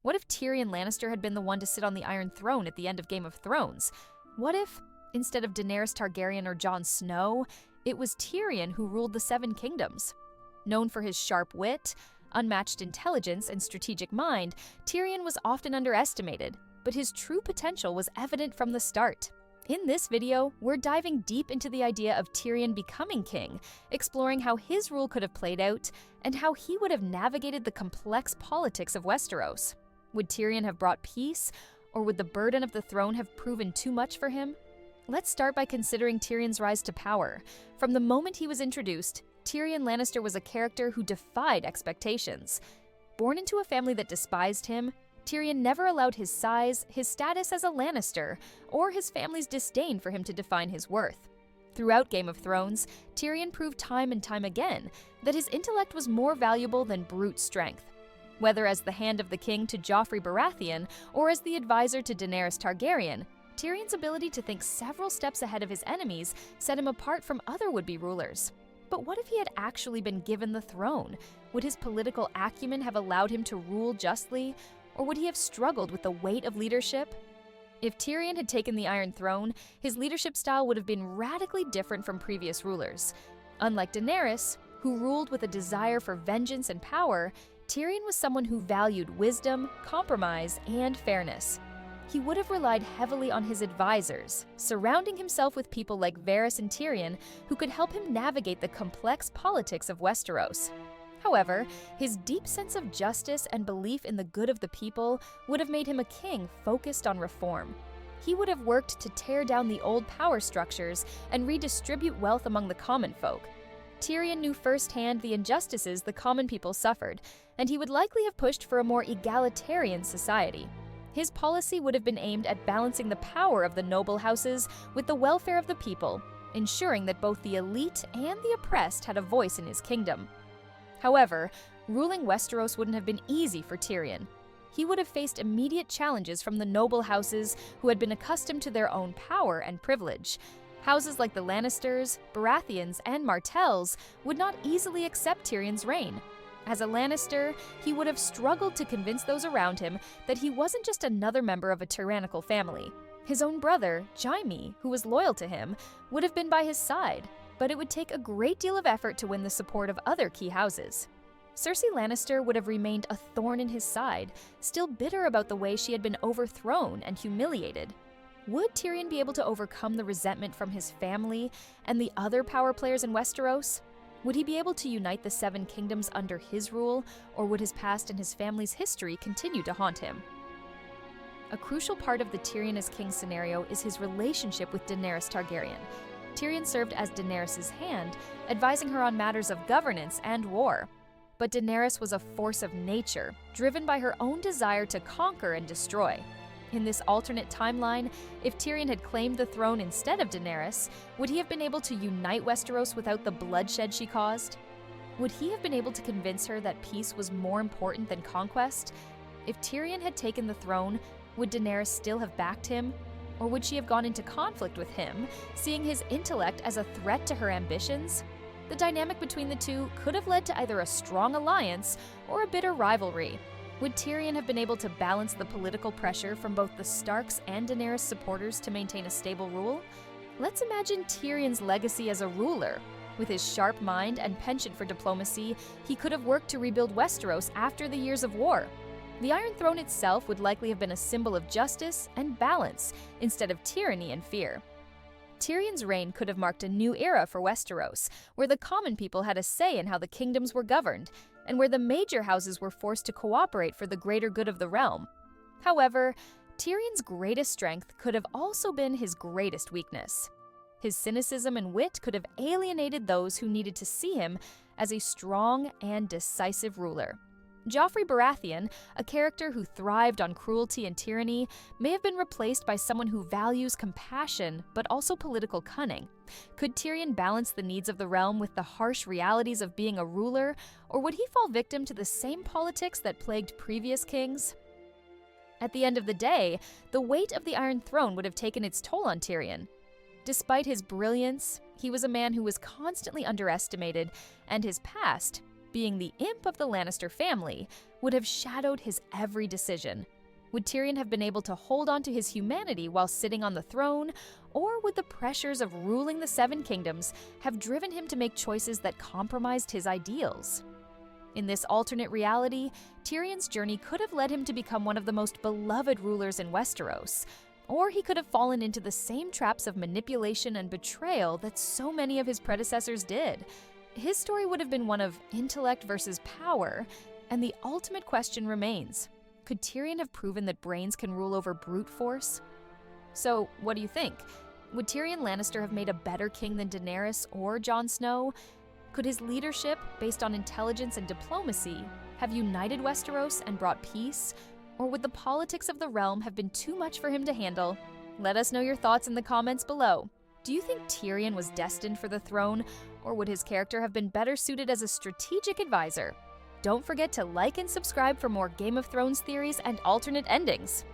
What if Tyrion Lannister had been the one to sit on the Iron Throne at the end of Game of Thrones? What if, instead of Daenerys Targaryen or Jon Snow, it was Tyrion who ruled the Seven Kingdoms? Known for his sharp wit, unmatched intelligence, and strategic mind, Tyrion was often underestimated, but his true potential was evident from the start. In this video, we're diving deep into the idea of Tyrion becoming king, exploring how his rule could have played out, and how he would have navigated the complex politics of Westeros. Would Tyrion have brought peace, or would the burden of the throne have proven too much for him? Let's start by considering Tyrion's rise to power. From the moment he was introduced, Tyrion Lannister was a character who defied expectations. Born into a family that despised him, Tyrion never allowed his size, his status as a Lannister, or his family's disdain for him to define his worth. Throughout Game of Thrones, Tyrion proved time and time again that his intellect was more valuable than brute strength. Whether as the hand of the king to Joffrey Baratheon or as the advisor to Daenerys Targaryen, Tyrion's ability to think several steps ahead of his enemies set him apart from other would-be rulers. But what if he had actually been given the throne? Would his political acumen have allowed him to rule justly, or would he have struggled with the weight of leadership? If Tyrion had taken the Iron Throne, his leadership style would have been radically different from previous rulers. Unlike Daenerys, who ruled with a desire for vengeance and power, Tyrion was someone who valued wisdom, compromise, and fairness. He would have relied heavily on his advisors, surrounding himself with people like Varys and Tyrion who could help him navigate the complex politics of Westeros. However, his deep sense of justice and belief in the good of the people would have made him a king focused on reform. He would have worked to tear down the old power structures and redistribute wealth among the common folk. Tyrion knew firsthand the injustices the common people suffered, and he would likely have pushed for a more egalitarian society. His policy would have been aimed at balancing the power of the noble houses with the welfare of the people, ensuring that both the elite and the oppressed had a voice in his kingdom. However, ruling Westeros wouldn't have been easy for Tyrion. He would have faced immediate challenges from the noble houses who had been accustomed to their own power and privilege. Houses like the Lannisters, Baratheons, and Martells would not easily accept Tyrion's reign. As a Lannister, he would have struggled to convince those around him that he wasn't just another member of a tyrannical family. His own brother, Jaime, who was loyal to him, would have been by his side, but it would take a great deal of effort to win the support of other key houses. Cersei Lannister would have remained a thorn in his side, still bitter about the way she had been overthrown and humiliated. Would Tyrion be able to overcome the resentment from his family and the other power players in Westeros? Would he be able to unite the Seven Kingdoms under his rule, or would his past and his family's history continue to haunt him? A crucial part of the Tyrion as king scenario is his relationship with Daenerys Targaryen. Tyrion served as Daenerys' hand, advising her on matters of governance and war. But Daenerys was a force of nature, driven by her own desire to conquer and destroy. In this alternate timeline, if Tyrion had claimed the throne instead of Daenerys, would he have been able to unite Westeros without the bloodshed she caused? Would he have been able to convince her that peace was more important than conquest? If Tyrion had taken the throne, would Daenerys still have backed him? Or would she have gone into conflict with him, seeing his intellect as a threat to her ambitions? The dynamic between the two could have led to either a strong alliance or a bitter rivalry. Would Tyrion have been able to balance the political pressure from both the Starks and Daenerys supporters to maintain a stable rule? Let's imagine Tyrion's legacy as a ruler. With his sharp mind and penchant for diplomacy, he could have worked to rebuild Westeros after the years of war. The Iron Throne itself would likely have been a symbol of justice and balance instead of tyranny and fear. Tyrion's reign could have marked a new era for Westeros, where the common people had a say in how the kingdoms were governed, and where the major houses were forced to cooperate for the greater good of the realm. However, Tyrion's greatest strength could have also been his greatest weakness. His cynicism and wit could have alienated those who needed to see him as a strong and decisive ruler. Joffrey Baratheon, a character who thrived on cruelty and tyranny, may have been replaced by someone who values compassion but also political cunning. Could Tyrion balance the needs of the realm with the harsh realities of being a ruler, or would he fall victim to the same politics that plagued previous kings? At the end of the day, the weight of the Iron Throne would have taken its toll on Tyrion. Despite his brilliance, he was a man who was constantly underestimated, and his past, being the imp of the Lannister family, would have shadowed his every decision. Would Tyrion have been able to hold on to his humanity while sitting on the throne, or would the pressures of ruling the Seven Kingdoms have driven him to make choices that compromised his ideals? In this alternate reality, Tyrion's journey could have led him to become one of the most beloved rulers in Westeros, or he could have fallen into the same traps of manipulation and betrayal that so many of his predecessors did. His story would have been one of intellect versus power, and the ultimate question remains: could Tyrion have proven that brains can rule over brute force? So, what do you think? Would Tyrion Lannister have made a better king than Daenerys or Jon Snow? Could his leadership, based on intelligence and diplomacy, have united Westeros and brought peace? Or would the politics of the realm have been too much for him to handle? Let us know your thoughts in the comments below. Do you think Tyrion was destined for the throne, or would his character have been better suited as a strategic advisor? Don't forget to like and subscribe for more Game of Thrones theories and alternate endings.